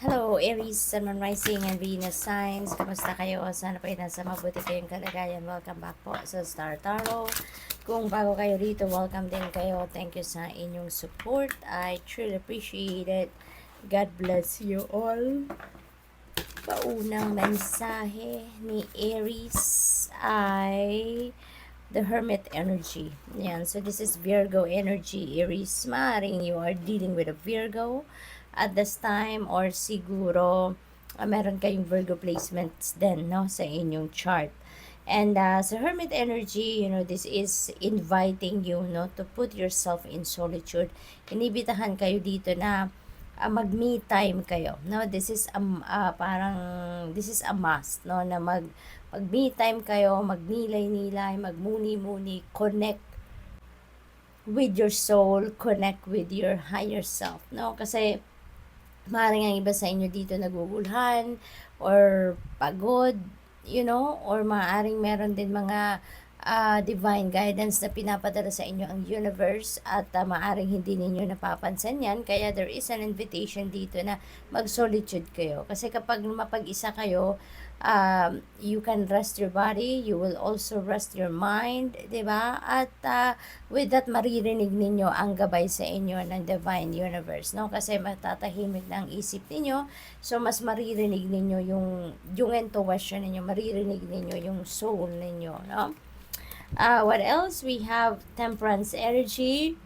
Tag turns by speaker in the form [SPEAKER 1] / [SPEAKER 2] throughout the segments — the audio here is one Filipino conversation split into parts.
[SPEAKER 1] Hello, Aries, Sun, Moon, Rising, and Venus signs. Kamusta kayo? Sana po nasa mabuti kayong kalagayan. Welcome back po sa Star Tarot. Kung bago kayo rito, welcome din kayo. Thank you sa inyong support. I truly appreciate it. God bless you all. Paunang mensahe ni Aries ay the Hermit energy. Yan. So, this is Virgo energy. Aries, maaaring you are dealing with a Virgo at this time, or siguro meron kayong Virgo placements din, no, sa inyong chart. And sa Hermit energy, this is inviting you, no, to put yourself in solitude. Inibitahan kayo dito na mag-me time kayo, no. This is this is a must, no, na mag-me time kayo, magnilay-nilay, magmuni-muni, connect with your soul, connect with your higher self, no, kasi maaaring ang iba sa inyo dito nagugulhan or pagod, or maaaring meron din mga divine guidance na pinapadala sa inyo ang universe at maaaring hindi ninyo napapansin yan. Kaya there is an invitation dito na mag-solitude kayo. Kasi kapag mapag-isa kayo, you can rest your body, you will also rest your mind, diba? At with that, maririnig ninyo ang gabay sa inyo ng divine universe, no? Kasi matatahimik na ang isip ninyo, so mas maririnig ninyo yung intuition ninyo, maririnig ninyo yung soul ninyo, no? What else? We have Temperance energy.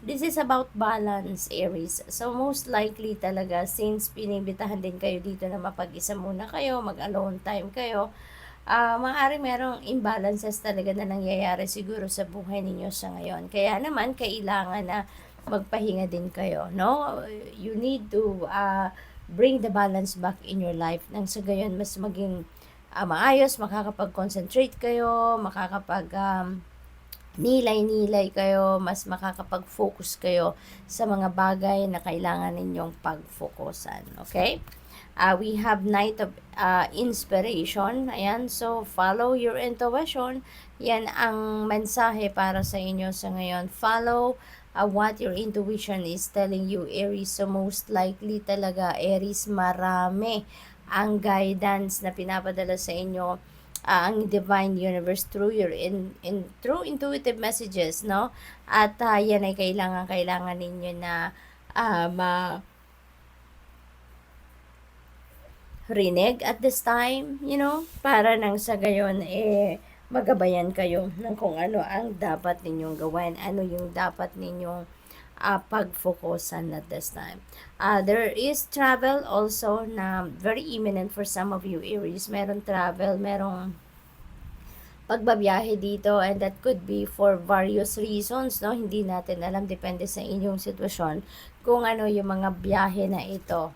[SPEAKER 1] This is about balance, Aries. So, most likely talaga, since pinibitahan din kayo dito na mapag-isa muna kayo, mag-alone time kayo, maaaring merong imbalances talaga na nangyayari siguro sa buhay ninyo sa ngayon. Kaya naman, kailangan na magpahinga din kayo, no? You need to bring the balance back in your life nang sa gayon mas maging maayos, makakapag-concentrate kayo, nilay-nilay kayo, mas makakapag-focus kayo sa mga bagay na kailangan ninyong pag-focusan. Okay? We have Knight of Inspiration. Ayan, so follow your intuition. Yan ang mensahe para sa inyo sa ngayon. Follow what your intuition is telling you, Aries. So most likely talaga, Aries, marami ang guidance na pinapadala sa inyo ang divine universe through your through intuitive messages, no? At yan ay kailangan ninyo na rinig at this time, para nang sa gayon magabayan kayo ng kung ano ang dapat ninyong gawin, ano yung dapat ninyong pag-focusan at this time. There is travel also na very imminent for some of you, Aries. Meron travel, merong pagbabiyahe dito, and that could be for various reasons, no? Hindi natin alam, depende sa inyong sitwasyon kung ano yung mga biyahe na ito.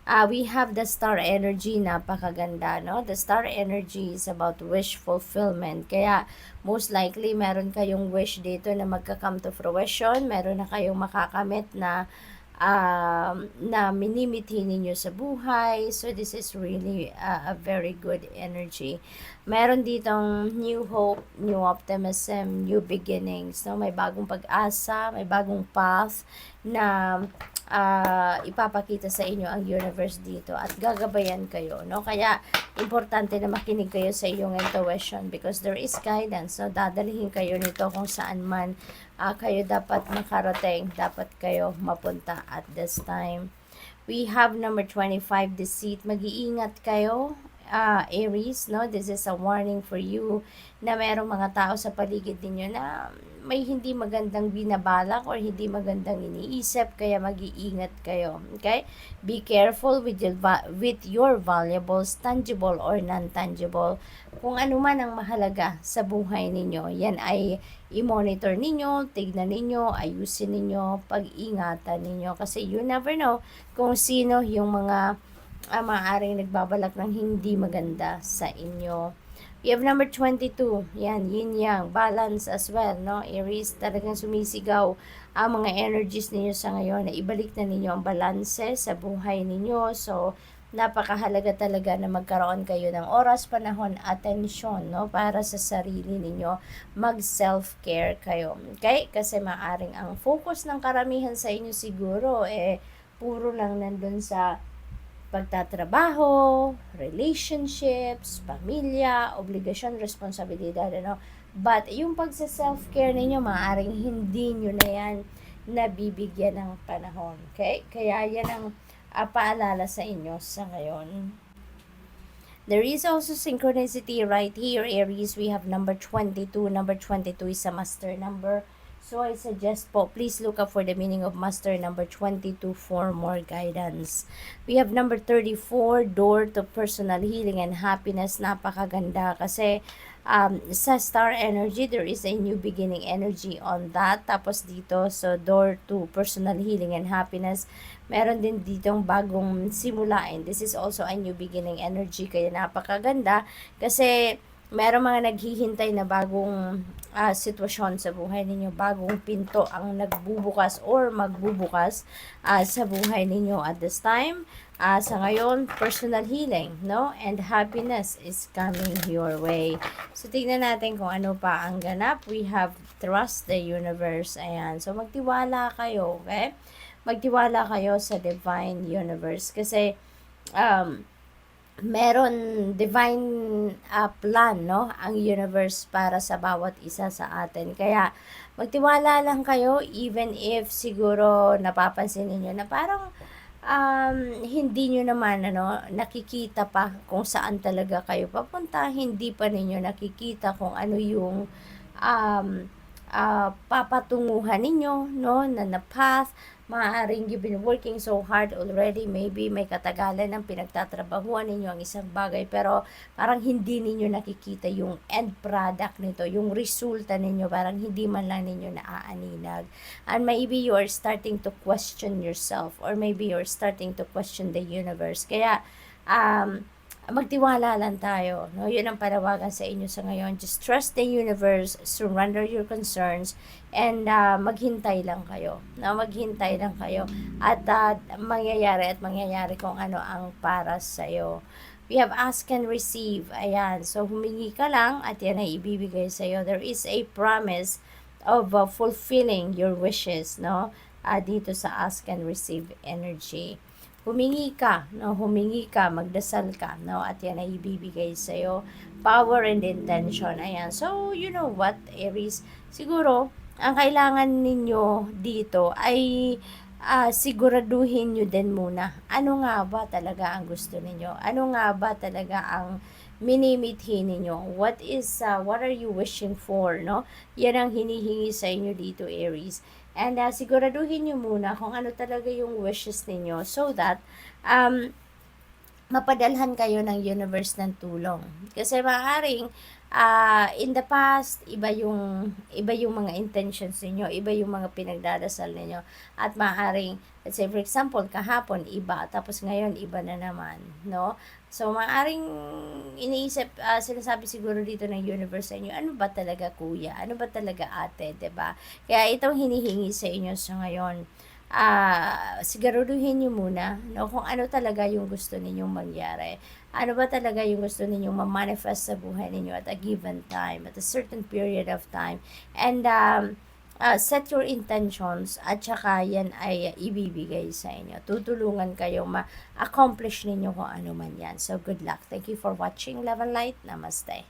[SPEAKER 1] We have the star energy, napakaganda, no? The star energy is about wish fulfillment. Kaya, most likely, meron kayong wish dito na magka-come to fruition. Meron na kayong makakamit na minimithi ninyo sa buhay. So, this is really a very good energy. Meron ditong new hope, new optimism, new beginnings, no? May bagong pag-asa, may bagong path na ipapakita sa inyo ang universe dito at gagabayan kayo, no? Kaya importante na makinig kayo sa iyong intuition because there is guidance, no? Dadalhin kayo nito kung saan man kayo dapat makarating, dapat kayo mapunta at this time. We have number 25, deceit. Mag-iingat kayo, Aries, no? This is a warning for you na merong mga tao sa paligid ninyo na may hindi magandang binabalak or hindi magandang iniisip, kaya mag-iingat kayo. Okay? Be careful with your valuables, tangible or non-tangible. Kung ano man ang mahalaga sa buhay ninyo, yan ay i-monitor ninyo, tignan ninyo, ayusin ninyo, pag-ingatan ninyo. Kasi you never know kung sino yung mga maaaring nagbabalak ng hindi maganda sa inyo. We have number 22. Yan, yin yang, balance as well, no? Aries, talagang sumisigaw ang mga energies ninyo sa ngayon na ibalik na ninyo ang balanse sa buhay ninyo. So, napakahalaga talaga na magkaroon kayo ng oras, panahon, atensyon, no, para sa sarili ninyo. Mag-self-care kayo. Okay? Kasi maaring ang focus ng karamihan sa inyo siguro, puro lang nandun sa pagtatrabaho, relationships, pamilya, obligasyon, responsibilidad, ano. But yung pagsa-self-care ninyo, maaaring hindi nyo na yan nabibigyan ng panahon. Okay? Kaya yan ang paalala sa inyo sa ngayon. There is also synchronicity right here, Aries. We have number 22. Number 22 is a master number. So I suggest po, please look up for the meaning of master number 22 for more guidance. We have number 34, door to personal healing and happiness. Napakaganda kasi sa star energy, there is a new beginning energy on that. Tapos dito, so door to personal healing and happiness, meron din ditong bagong simula, and this is also a new beginning energy. Kaya napakaganda kasi meron mga naghihintay na bagong sitwasyon sa buhay ninyo, bagong pinto ang nagbubukas or magbubukas sa buhay ninyo at this time. Sa ngayon, personal healing, no? And happiness is coming your way. So, tignan natin kung ano pa ang ganap. We have trust the universe. Ayan. So, magtiwala kayo, okay? Magtiwala kayo sa divine universe. Kasi, meron divine plan, no, ang universe para sa bawat isa sa atin. Kaya magtiwala lang kayo, even if siguro napapansin niyo na parang hindi nyo naman nakikita pa kung saan talaga kayo papunta, hindi pa ninyo nakikita kung ano yung papatunguhan ninyo, no, na path. Maaaring you've been working so hard already, maybe may katagalan ng pinagtatrabahuan ninyo ang isang bagay, pero parang hindi ninyo nakikita yung end product nito, yung resulta ninyo, parang hindi man lang ninyo naaaninag. And maybe you are starting to question yourself, or maybe you're starting to question the universe. Kaya, magtiwala lang tayo, no? Yun ang panawagan sa inyo sa ngayon. Just trust the universe, surrender your concerns, and maghintay lang kayo, no? Maghintay lang kayo, at mangyayari kung ano ang para sa iyo. We have ask and receive. Ayan, so humingi ka lang at yan ay ibibigay sa iyo. There is a promise of fulfilling your wishes, no? Dito sa ask and receive energy. Humingi ka, no? Humingi ka, magdasal ka, no? At yan ay ibibigay sa iyo. Power and intention. Ayan. So, you know what, Aries? Siguro, ang kailangan ninyo dito ay siguraduhin nyo din muna. Ano nga ba talaga ang gusto ninyo? Ano nga ba talaga ang minimithi ninyo? What are you wishing for, no? Yan ang hinihingi sa inyo dito, Aries. And siguraduhin nyo muna kung ano talaga yung wishes ninyo, so that mapadalhan kayo ng universe ng tulong. Kasi maaaring in the past, iba yung mga intentions niyo, iba yung mga pinagdadasal niyo, at maaaring, let's say for example, kahapon iba, tapos ngayon iba na naman, no? So maaaring iniisip, sinasabi siguro dito ng universe sa inyo, ano ba talaga kuya? Ano ba talaga ate, 'di ba? Kaya itong hinihingi sa inyo sa ngayon, siguraduhin niyo muna, no, kung ano talaga yung gusto ninyong mangyari. Ano ba talaga yung gusto ninyong ma-manifest sa buhay ninyo at a given time, at a certain period of time. And set your intentions, at saka yan ay ibibigay sa inyo. Tutulungan kayo ma-accomplish ninyo kung ano man yan. So good luck. Thank you for watching. Love and light. Namaste.